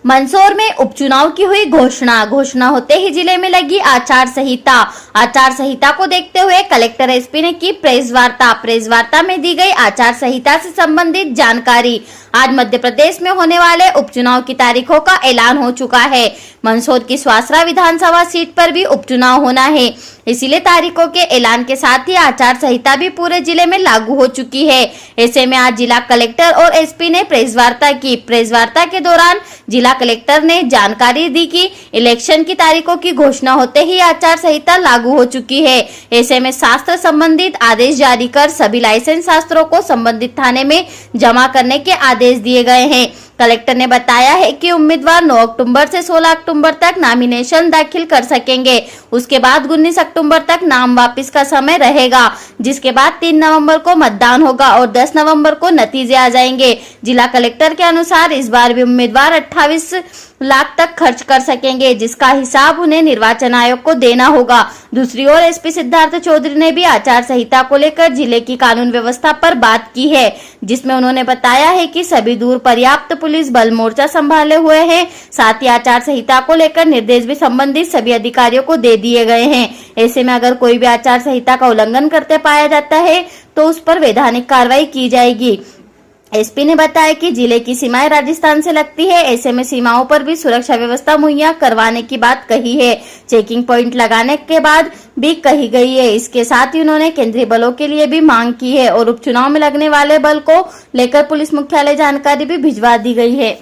मंदसौर में उपचुनाव की हुई घोषणा होते ही जिले में लगी आचार संहिता को देखते हुए कलेक्टर एसपी ने की प्रेस वार्ता में दी गई आचार संहिता से संबंधित जानकारी। आज मध्य प्रदेश में होने वाले उपचुनाव की तारीखों का ऐलान हो चुका है। मंदसौर की स्वासरा विधानसभा सीट पर भी उपचुनाव होना है, इसीलिए तारीखों के ऐलान के साथ ही आचार संहिता भी पूरे जिले में लागू हो चुकी है। ऐसे में आज जिला कलेक्टर और एसपी ने प्रेस वार्ता की। प्रेस वार्ता के दौरान जिला कलेक्टर ने जानकारी दी कि इलेक्शन की तारीखों की घोषणा होते ही आचार संहिता लागू हो चुकी है। ऐसे में शास्त्र संबंधित आदेश जारी कर सभी लाइसेंस शास्त्रों को संबंधित थाने में जमा करने के आदेश दिए गए हैं। कलेक्टर ने बताया है कि उम्मीदवार 9 अक्टूबर से 16 अक्टूबर तक नामिनेशन दाखिल कर सकेंगे। उसके बाद 19 अक्टूबर तक नाम वापस का समय रहेगा, जिसके बाद 3 नवंबर को मतदान होगा और 10 नवंबर को नतीजे आ जाएंगे। जिला कलेक्टर के अनुसार इस बार भी उम्मीदवार 28 लाख तक खर्च कर सकेंगे, जिसका हिसाब उन्हें निर्वाचन आयोग को देना होगा। दूसरी ओर एसपी सिद्धार्थ चौधरी ने भी आचार संहिता को लेकर जिले की कानून व्यवस्था पर बात की है, जिसमें उन्होंने बताया है कि सभी दूर पर्याप्त पुलिस बल मोर्चा संभाले हुए हैं। साथ ही आचार संहिता को लेकर निर्देश भी संबंधित सभी अधिकारियों को दे दिए गए हैं। ऐसे में अगर कोई भी आचार संहिता का उल्लंघन करते पाया जाता है तो उस पर वैधानिक कार्रवाई की जाएगी। एसपी ने बताया कि जिले की सीमाएं राजस्थान से लगती है, ऐसे में सीमाओं पर भी सुरक्षा व्यवस्था मुहैया करवाने की बात कही है। चेकिंग पॉइंट लगाने के बाद भी कही गई है। इसके साथ ही उन्होंने केंद्रीय बलों के लिए भी मांग की है और उपचुनाव में लगने वाले बल को लेकर पुलिस मुख्यालय जानकारी भी भिजवा दी गई है।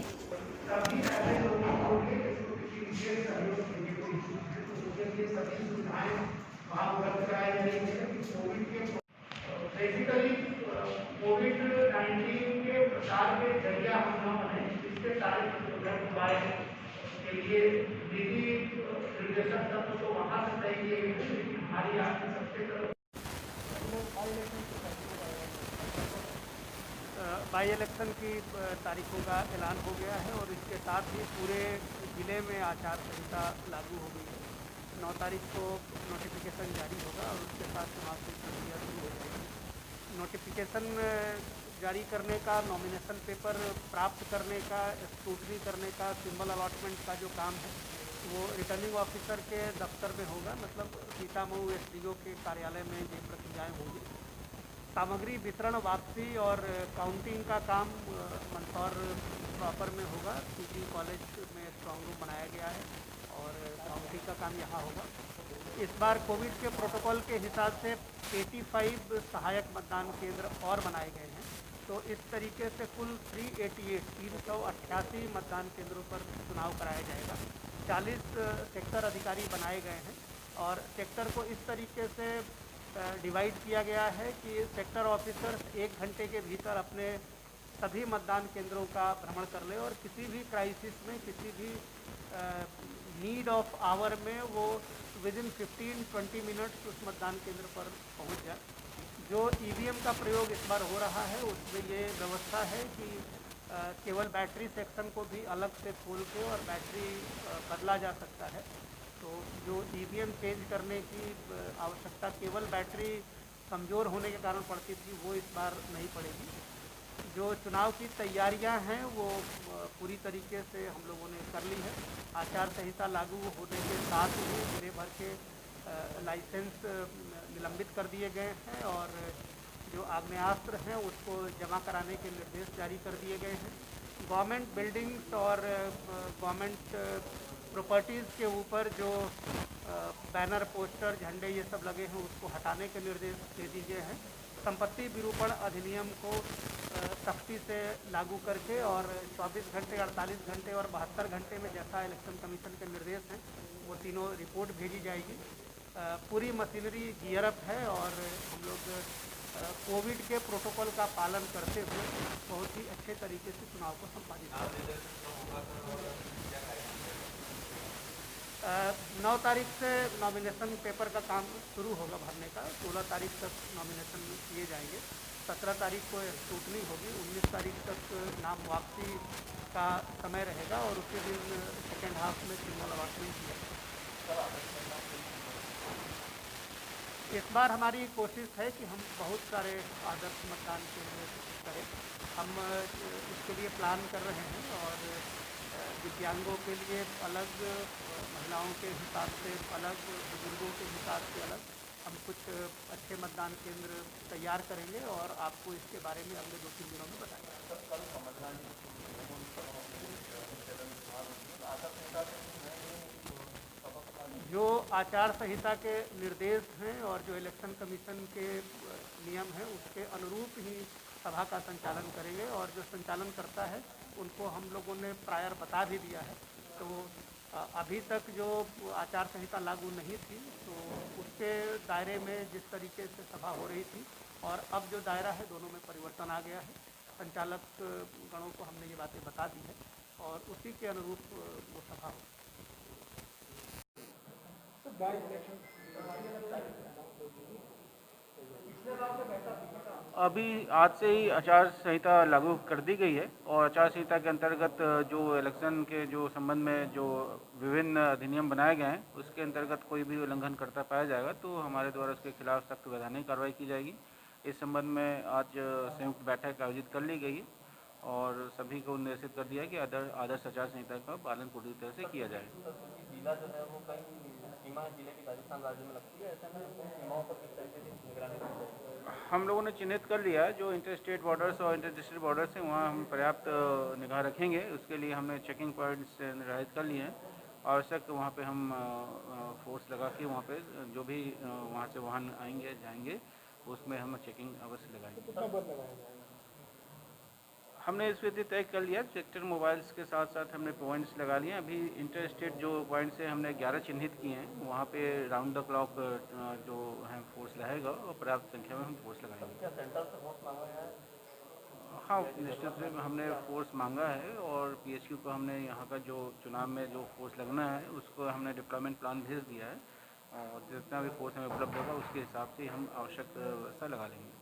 बेसिकली कोविड-19 के प्रसार के जरिया हम लोगों ने इसके सारे उपाय के लिए निजी निर्देशक तत्व तो वहाँ से तय किए गए थे, लेकिन हमारी आपकी सबसे बाई इलेक्शन की तारीखों का ऐलान हो गया है और इसके साथ ही पूरे जिले में आचार संहिता लागू हो गई है। 9 तारीख को नोटिफिकेशन जारी होगा और उसके साथ चुनाव की प्रक्रिया शुरू हो जाएगी। नोटिफिकेशन जारी करने का, नॉमिनेशन पेपर प्राप्त करने का, स्क्रूटनी करने का, सिंबल अलॉटमेंट का जो काम है वो रिटर्निंग ऑफिसर के दफ्तर में होगा, मतलब सीतामऊ एसडीओ के कार्यालय में ये प्रक्रियाएँ होंगी। सामग्री वितरण, वापसी और काउंटिंग का काम मंदसौर प्रॉपर में होगा। पीजी कॉलेज में स्ट्रॉन्ग रूम बनाया गया है और काउंटिंग का काम यहाँ होगा। इस बार कोविड के प्रोटोकॉल के हिसाब से 85 सहायक मतदान केंद्र और बनाए गए हैं, तो इस तरीके से कुल 388 मतदान केंद्रों पर चुनाव कराया जाएगा। 40 सेक्टर अधिकारी बनाए गए हैं और सेक्टर को इस तरीके से डिवाइड किया गया है कि सेक्टर ऑफिसर 1 घंटे के भीतर अपने सभी मतदान केंद्रों का भ्रमण कर ले और किसी भी क्राइसिस में, किसी भी नीड ऑफ आवर में वो विदिन 15-20 मिनट्स उस मतदान केंद्र पर पहुंच जाए। जो ईवीएम का प्रयोग इस बार हो रहा है उसमें ये व्यवस्था है कि केवल बैटरी सेक्शन को भी अलग से खोल के और बैटरी बदला जा सकता है। तो जो ईवीएम चेंज करने की आवश्यकता केवल बैटरी कमज़ोर होने के कारण पड़ती थी, वो इस बार नहीं पड़ेगी। जो चुनाव की तैयारियां हैं वो पूरी तरीके से हम लोगों ने कर ली है। आचार संहिता लागू होने के साथ ही मेरे भर के लाइसेंस निलंबित कर दिए गए हैं और जो आग्नेयास्त्र हैं उसको जमा कराने के निर्देश जारी कर दिए गए हैं। गवर्नमेंट बिल्डिंग्स और गवर्नमेंट प्रॉपर्टीज़ के ऊपर जो बैनर, पोस्टर, झंडे ये सब लगे हैं उसको हटाने के निर्देश दे दिए हैं। संपत्ति विरूपण अधिनियम को सख्ती से लागू करके और 24 घंटे, 48 घंटे और 72 घंटे में जैसा इलेक्शन कमीशन के निर्देश हैं वो तीनों रिपोर्ट भेजी जाएगी। पूरी मशीनरी गियरअप है और हम लोग कोविड के प्रोटोकॉल का पालन करते हुए बहुत ही अच्छे तरीके से चुनाव को संपादित करेंगे। 9 तारीख से नॉमिनेशन पेपर का काम शुरू होगा भरने का। 16 तारीख तक नॉमिनेशन किए जाएंगे। 17 तारीख को स्क्रूटनी होगी। 19 तारीख तक नाम वापसी का समय रहेगा और उसी दिन सेकेंड हाफ में सिंबल अलॉटमेंट किया जाएगा। इस बार हमारी कोशिश है कि हम बहुत सारे आदर्श मतदान केंद्र करें। हम इसके लिए प्लान कर रहे हैं और दिव्यांगों के लिए अलग, महिलाओं के हिसाब से अलग, बुजुर्गों के हिसाब से अलग हम कुछ अच्छे मतदान केंद्र तैयार करेंगे और आपको इसके बारे में अगले 2-3 दिनों में बताएंगे। जो आचार संहिता के निर्देश हैं और जो इलेक्शन कमीशन के नियम हैं उसके अनुरूप ही सभा का संचालन करेंगे, और जो संचालन करता है उनको हम लोगों ने प्रायर बता भी दिया है। तो अभी तक जो आचार संहिता लागू नहीं थी तो उसके दायरे में जिस तरीके से सभा हो रही थी और अब जो दायरा है दोनों में परिवर्तन आ गया है। संचालक गणों को हमने ये बातें बता दी है और उसी के अनुरूप वो सभा हो। अभी आज से ही आचार संहिता लागू कर दी गई है और आचार संहिता के अंतर्गत जो इलेक्शन के जो संबंध में जो विभिन्न अधिनियम बनाए गए हैं उसके अंतर्गत कोई भी उल्लंघन करता पाया जाएगा तो हमारे द्वारा उसके खिलाफ सख्त वैधानिक कार्रवाई की जाएगी। इस संबंध में आज संयुक्त बैठक आयोजित कर ली गई है और सभी को निर्देशित कर दिया है कि आदर्श आचार संहिता का पालन पूरी तरह से किया जाए। जिला जो है वो कई सीमा जिले की राजस्थान राज्य में लगती है, ऐसे में उन सीमाओं पर किस तरीके से निगरानी की जाएगी? हम लोगों ने चिन्हित कर लिया है जो इंटर स्टेट बॉर्डर्स और इंटर डिस्ट्रिक्ट बॉर्डर्स हैं वहाँ हम पर्याप्त निगाह रखेंगे। उसके लिए हमने चेकिंग पॉइंट्स निर्धारित कर लिए हैं। आवश्यक वहाँ पे हम फोर्स लगा के वहाँ पे जो भी वहाँ से वाहन आएंगे जाएंगे उसमें हम चेकिंग अवश्य लगाएंगे। हमने इस विधि तय कर लिया। सेक्टर मोबाइल्स के साथ साथ हमने पॉइंट्स लगा लिए। अभी इंटर स्टेट जो पॉइंट्स हैं हमने 11 चिन्हित किए हैं, वहाँ पे राउंड द क्लॉक जो है फोर्स रहेगा और पर्याप्त संख्या में हम फोर्स लगाएंगे। क्या सेंटर से फोर्स मांगा है? हाँ, निश्चित रूप से हमने फोर्स मांगा है और पीएचक्यू को हमने यहाँ का जो चुनाव में जो फोर्स लगना है उसको हमने डिप्लॉयमेंट प्लान भेज दिया है और जितना भी फोर्स हमें उपलब्ध होगा उसके हिसाब से हम आवश्यक व्यवस्था लगा लेंगे।